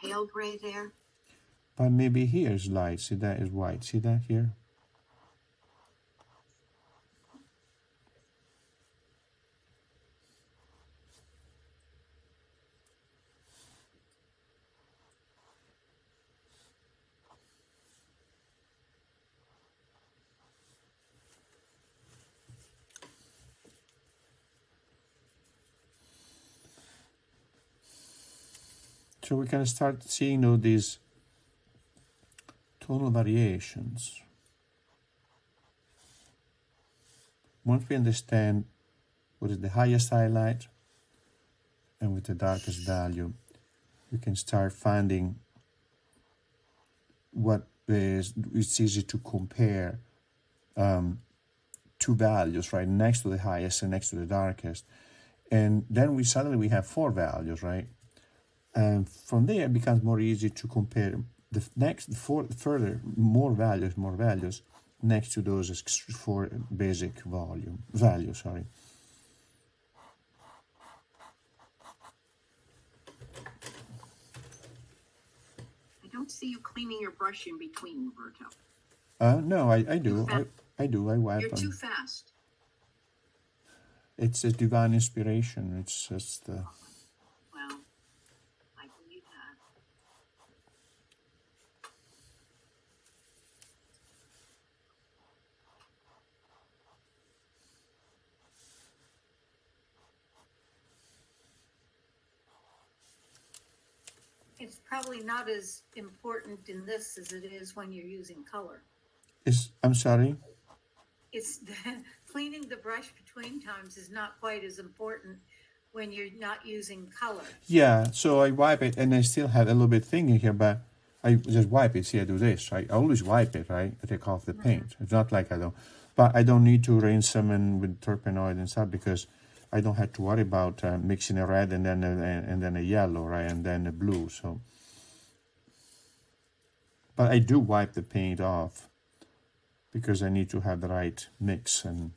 pale gray there. But maybe here is light. See, that is white. See that here? So we can start seeing all these tonal variations. Once we understand what is the highest highlight and with the darkest value, we can start finding what is, it's easy to compare two values, right, next to the highest and next to the darkest. And then we suddenly have four values, right? And from there, it becomes more easy to compare the next, further, more values next to those four basic values, sorry. I don't see you cleaning your brush in between, Roberto. No, I do. I wipe. You're too fast. It's a divine inspiration. It's just... Well, I believe that. It's probably not as important in this as it is when you're using color. I'm sorry? It's cleaning the brush between times is not quite as important when you're not using color. Yeah, so I wipe it, and I still have a little bit thing in here, but I just wipe it. See, I do this, right? I always wipe it, right? I take off the paint. It's not like I don't, but I don't need to rinse them and with terpenoid and stuff because I don't have to worry about mixing a red and then a yellow, right, and then a blue. So, but I do wipe the paint off because I need to have the right mix, and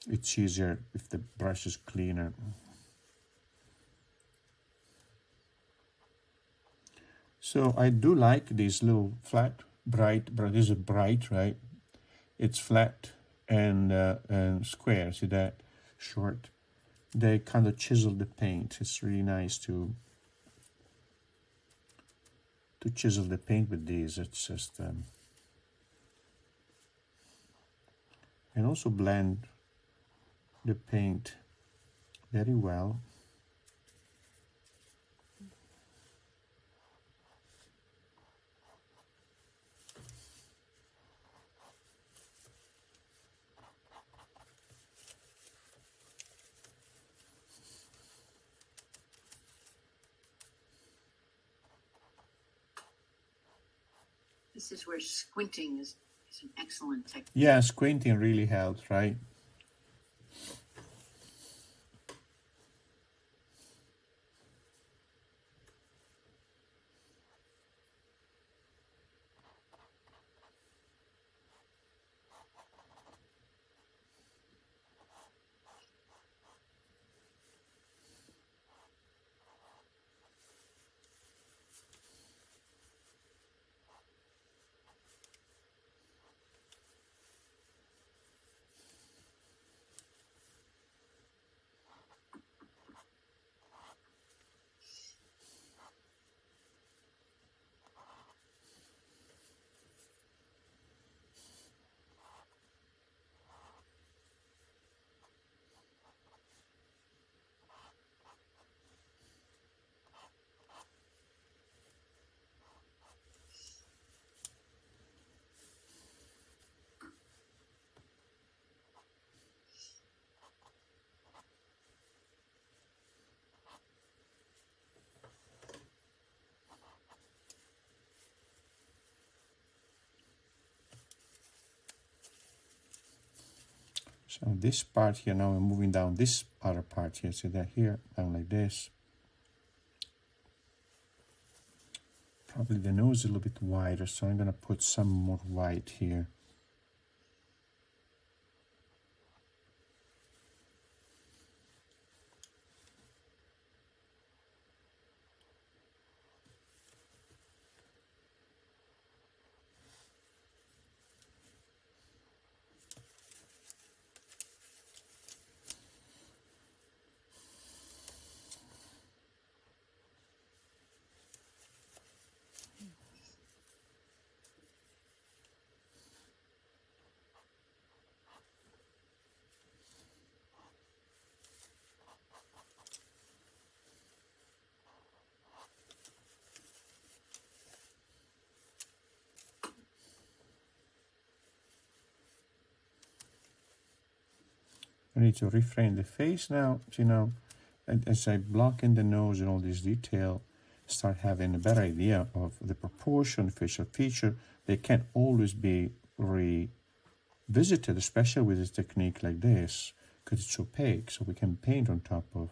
it's easier if the brush is cleaner. So I do like these little flat, bright, this is bright, right? It's flat and square, see that? Short. They kind of chisel the paint. It's really nice to chisel the paint with these. It's just... and also blend the paint very well. This is where squinting is an excellent technique. Yeah, squinting really helps, right? So this part here, now I'm moving down this other part here, see that here, down like this. Probably the nose is a little bit wider, so I'm gonna put some more white here. I need to reframe the face now. See now, as I block in the nose and all this detail, start having a better idea of the proportion, facial feature. They can't always be revisited, especially with a technique like this, because it's opaque, so we can paint on top of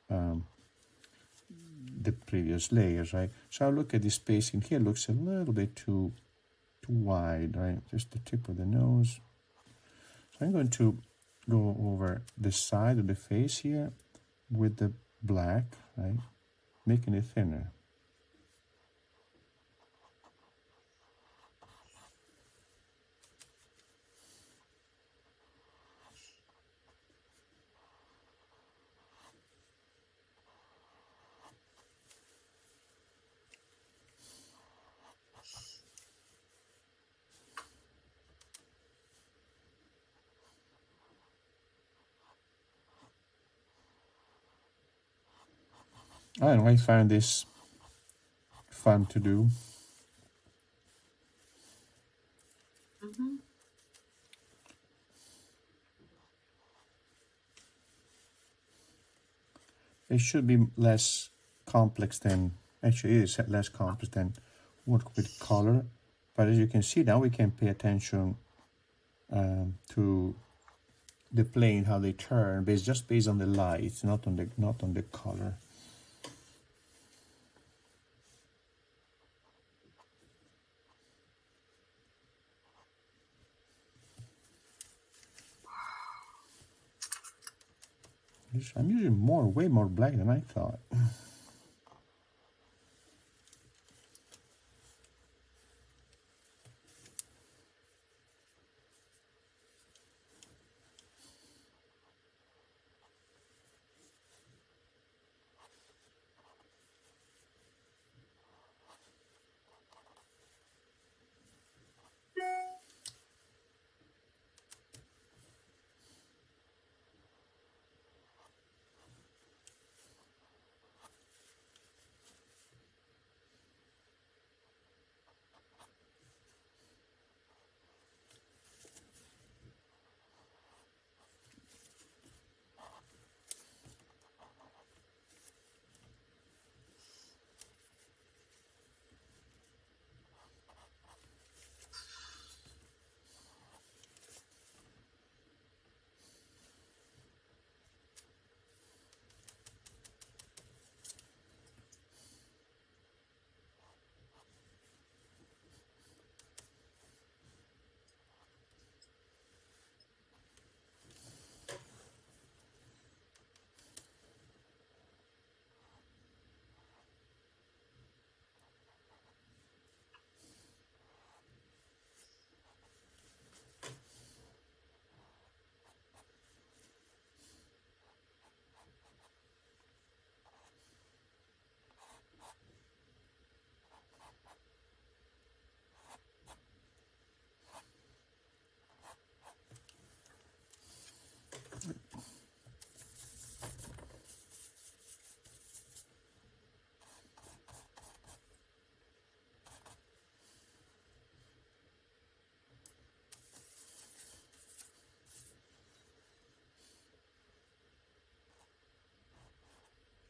the previous layers, right? So I look at this spacing here, looks a little bit too wide, right? Just the tip of the nose. So I'm going to go over the side of the face here with the black, right? Making it thinner. I don't know, I find this fun to do. Mm-hmm. It should be less complex than, actually it is less complex than work with color. But as you can see now, we can pay attention to the plane, how they turn, just based on the light, not on the color. I'm using way more black than I thought.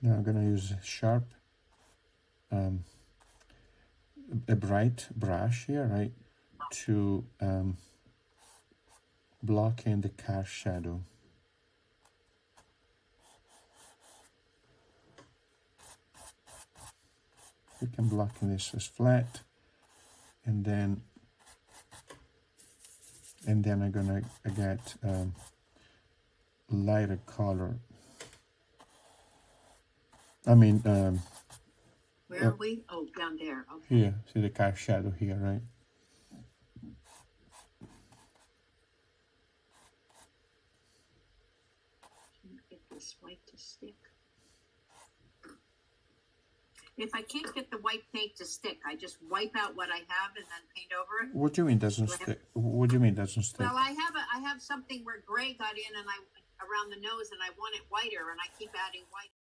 Now I'm gonna use a bright brush here, right, to block in the cast shadow. We can block this as flat, and then I'm gonna get lighter color. I mean, Where are we? Oh, down there. Okay. here, see the cast shadow here, right? Can't get this white to stick. If I can't get the white paint to stick, I just wipe out what I have and then paint over it. What do you mean doesn't stick? What do you mean doesn't stick? Well, I have something where gray got in and I around the nose and I want it whiter and I keep adding white.